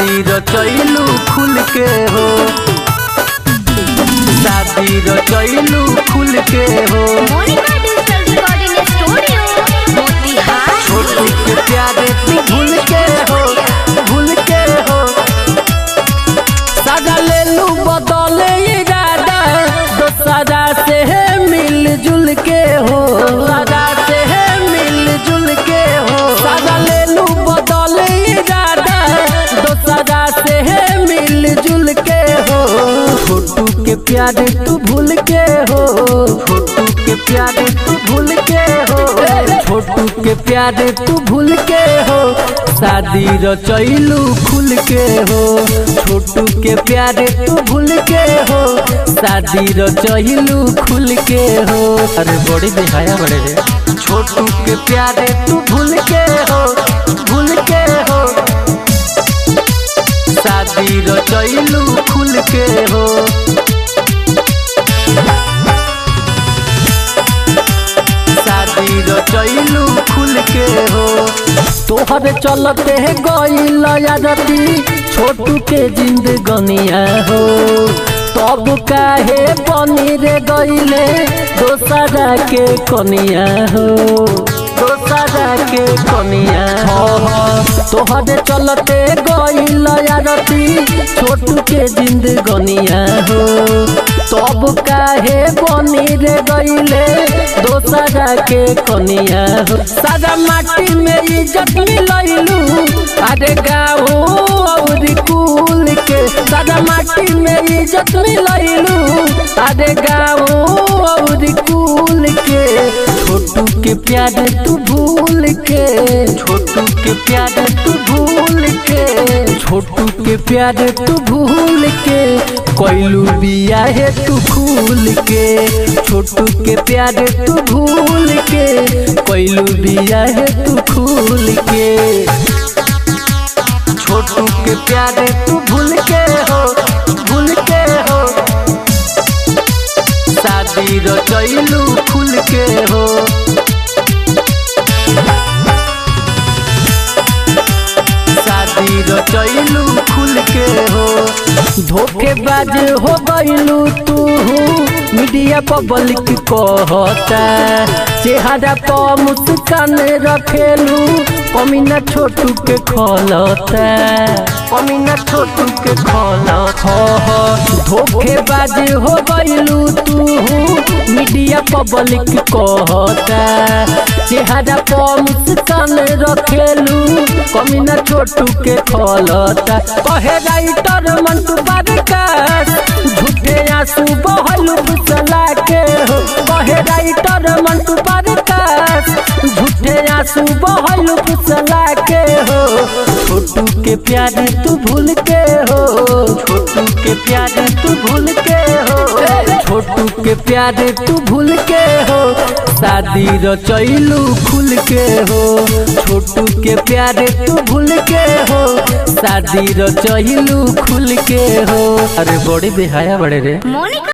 शादी रचैलू खुल के हो, शादी रचैलू खुल के हो। Monika digital recording studio Motihari. छोटू के प्यारे तू भूल के हो, भूल के हो। सजा ले लू बदले इरादा, दोसरा से है मिल जुल के हो, सजा से है मिल जुल के हो। सजा ले लू बदले इरादा, दोसरा से है मिल जुल के हो। छोटू के प्यारे तू भूल के हो, छोटू के प्यारे तू भूल के हो, छोटू के प्यारे तू भूल के हो। शादी रचैलू खुल के हो, छोटू के प्यारे तू भूल के हो। शादी रचैलू खुल के हो। अरे बड़ी दिखाया बड़े रे। छोटू के प्यारे तू भूल के हो, भूल के हो। शादी रचैलू खुल के हो। शादी रचैलू खुल के हो। तोहरे चलते है गईल यादती, छोटू के जिंदगनिया हो। तब काहे बनी रे गईले दोसरा के कनिया हो, दोसरा के कनिया हो। तोहरे चलते गईल यादती, छोटू के जिंदगनिया हो। तब काहे बनी रे गईले दोसरा के कनिया हो। सारा माटी में इज्जत मिलैलू, अरे गाँव और कुल के। सारा माटी में इज्जत मिलैलू, अरे गाँव और कुल के। छोटू के प्यारे तू भूल के, छोटू के प्यारे तू भूल के, छोटू के प्यारे तू भूल के। कोइलू बिया है तू भूल के, छोटू के प्यारे तू भूल के। कोइलू बिया है तू भूल के। छोटू के प्यारे तू भूल के हो, भूल के हो। शादी रचैलू खुल के हो। शादी रचैलू खुल के हो। धोखेबाज हो गईलू तू, मीडिया पब्लिक कहता। चेहरा पर मुस्कान रखेलू, कमीना छोटू के खोलता, कमीना छोटू के खोलता। धोखेबाज हो गईलू तू, मीडिया पब्लिक कहता। चेहरा पर मुस्कान रखेलू, कमीना छोटू के खोलता। कहे राइटर मंटू बरकत, झूठे आंसू बहलू फुसला के हो। कहे राइटर मंटू बरकत, झूठे आंसू बहलू फुसला के हो। छोटू के प्यारे तू भूल के हो, छोटू के प्यारे तू भूल के हो, छोटू के प्यारे तू भूल के हो। शादी रचैलू खुल के हो, छोटू के प्यारे तू भूल के हो। शादी रचैलू खुल के हो। अरे बड़ी बेहाया बड़े रे। मोनिका